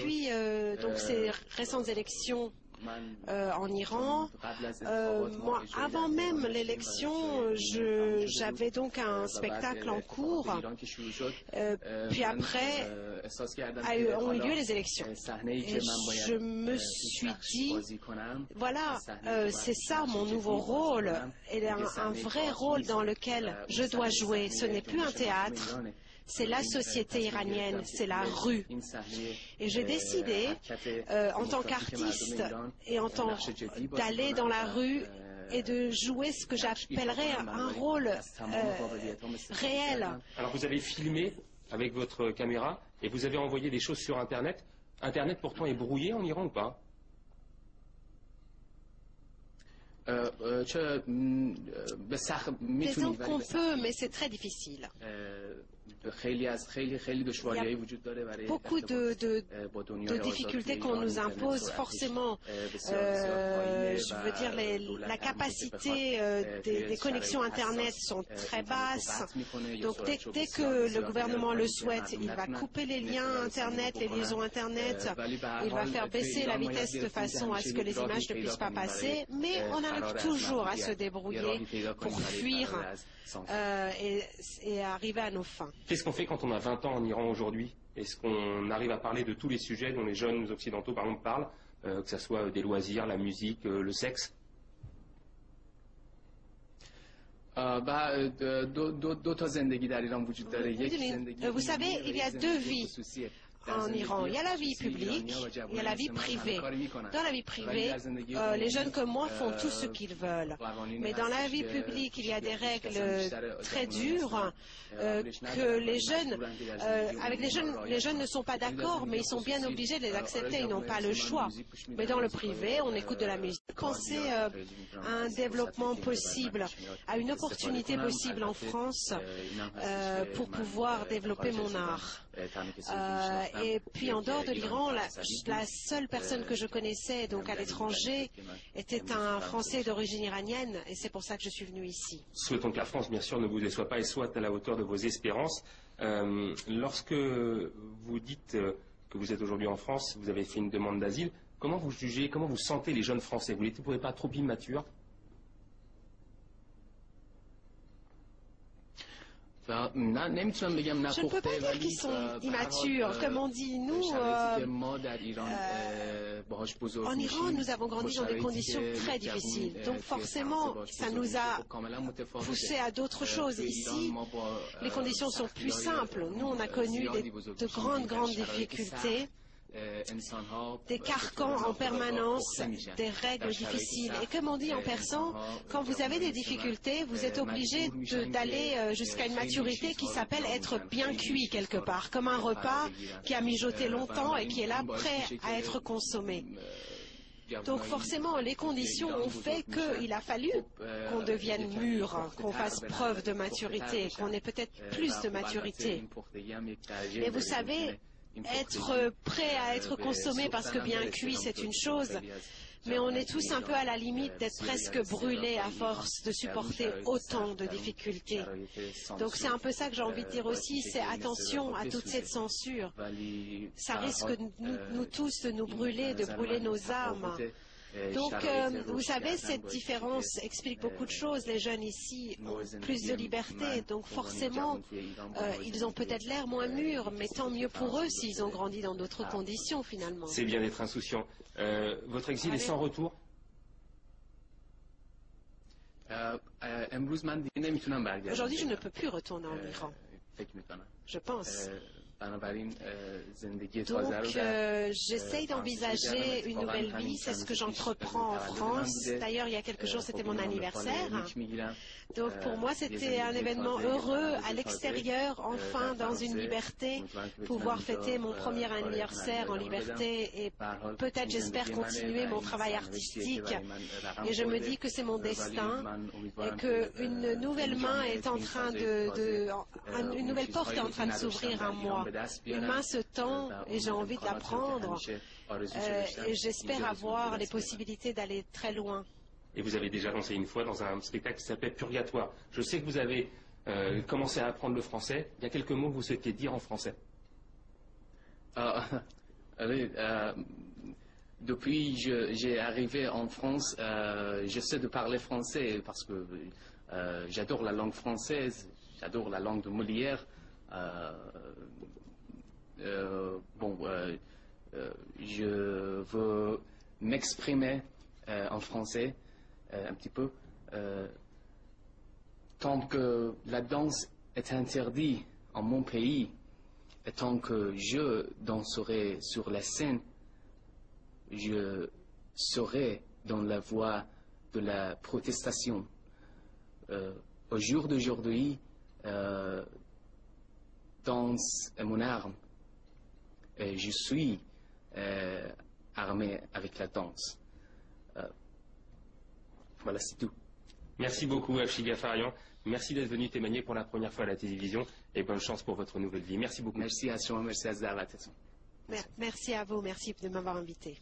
depuis donc ces récentes élections en Iran, moi, avant même l'élection, j'avais donc un spectacle en cours, puis après ont eu lieu les élections. Et je me suis dit, voilà, c'est ça mon nouveau rôle, et un vrai rôle dans lequel je dois jouer. Ce n'est plus un théâtre. C'est la société iranienne, c'est la rue. Et j'ai décidé, en tant qu'artiste, et d'aller dans la rue et de jouer ce que j'appellerais un rôle réel. Alors vous avez filmé avec votre caméra et vous avez envoyé des choses sur Internet. Internet pourtant est brouillé en Iran ou pas? Disons qu'on peut, mais c'est très difficile. Il y a beaucoup de difficultés qu'on nous impose, forcément. Je veux dire, la capacité des connexions Internet sont très basses. Donc dès que le gouvernement le souhaite, il va couper les liens Internet, les liaisons Internet. Il va faire baisser la vitesse de façon à ce que les images ne puissent pas passer. Mais on arrive toujours à se débrouiller pour fuir et arriver à nos fins. Qu'est-ce qu'on fait quand on a 20 ans en Iran aujourd'hui? Est-ce qu'on arrive à parler de tous les sujets dont les jeunes occidentaux par exemple parlent, que ce soit des loisirs, la musique, le sexe? Vous savez, il y a deux vies en Iran. Il y a la vie publique, il y a la vie privée. Dans la vie privée, les jeunes comme moi font tout ce qu'ils veulent. Mais dans la vie publique, il y a des règles très dures que les jeunes ne sont pas d'accord, mais ils sont bien obligés de les accepter, ils n'ont pas le choix. Mais dans le privé, on écoute de la musique. Pensez à un développement possible, à une opportunité possible en France pour pouvoir développer mon art. Et puis en dehors de l'Iran, la seule personne que je connaissais donc à l'étranger était un Français d'origine iranienne et c'est pour ça que je suis venue ici. Souhaitons que la France, bien sûr, ne vous déçoive pas et soit à la hauteur de vos espérances. Lorsque vous dites que vous êtes aujourd'hui en France, vous avez fait une demande d'asile, comment vous jugez, comment vous sentez les jeunes Français? Vous ne les trouvez pas trop immatures? Je ne peux pas dire qu'ils sont immatures. Comme on dit, nous, en Iran, nous avons grandi dans des conditions très difficiles. Donc forcément, ça nous a poussé à d'autres choses. Ici, les conditions sont plus simples. Nous, on a connu de grandes difficultés. Des carcans en permanence, des règles difficiles. Et comme on dit en persan, quand vous avez des difficultés, vous êtes obligé d'aller jusqu'à une maturité qui s'appelle être bien cuit quelque part, comme un repas qui a mijoté longtemps et qui est là prêt à être consommé. Donc forcément, les conditions ont fait qu'il a fallu qu'on devienne mûr, qu'on fasse preuve de maturité, qu'on ait peut-être plus de maturité. Mais vous savez, être prêt à être consommé parce que bien cuit, c'est une chose, mais on est tous un peu à la limite d'être presque brûlés à force de supporter autant de difficultés. Donc c'est un peu ça que j'ai envie de dire aussi, c'est attention à toute cette censure. Ça risque nous tous de nous brûler, de brûler nos âmes. Donc, vous savez, cette différence explique beaucoup de choses. Les jeunes ici ont plus de liberté, donc forcément, ils ont peut-être l'air moins mûrs, mais tant mieux pour eux s'ils ont grandi dans d'autres conditions, finalement. C'est bien d'être insouciant. Votre exil est sans retour? Aujourd'hui, je ne peux plus retourner en Iran. Je pense. Donc, j'essaye d'envisager une nouvelle vie, c'est ce que j'entreprends en France. D'ailleurs, il y a quelques jours, c'était mon anniversaire. Donc, pour moi, c'était un événement heureux à l'extérieur, enfin dans une liberté, pouvoir fêter mon premier anniversaire en liberté et peut-être, j'espère, continuer mon travail artistique. Et je me dis que c'est mon destin et qu'une nouvelle main est en train une nouvelle porte est en train de s'ouvrir à moi. Une main se tend et j'ai envie de la prendre et j'espère avoir les possibilités d'aller très loin. Et vous avez déjà lancé une fois dans un spectacle qui s'appelait Purgatoire. Je sais que vous avez commencé à apprendre le français. Il y a quelques mots que vous souhaitez dire en français. Depuis que j'ai arrivé en France, j'essaie de parler français parce que j'adore la langue française, j'adore la langue de Molière. Je veux m'exprimer en français un petit peu. Tant que la danse est interdite en mon pays, et tant que je danserai sur la scène, je serai dans la voie de la protestation. Au jour d'aujourd'hui, danse est mon arme. Et je suis armé avec la danse. Voilà, c'est tout. Merci beaucoup, Afshi Ghafarian. Merci d'être venu témoigner pour la première fois à la télévision et bonne chance pour votre nouvelle vie. Merci beaucoup. Merci à toi, merci à Zara. Merci à vous, merci de m'avoir invité.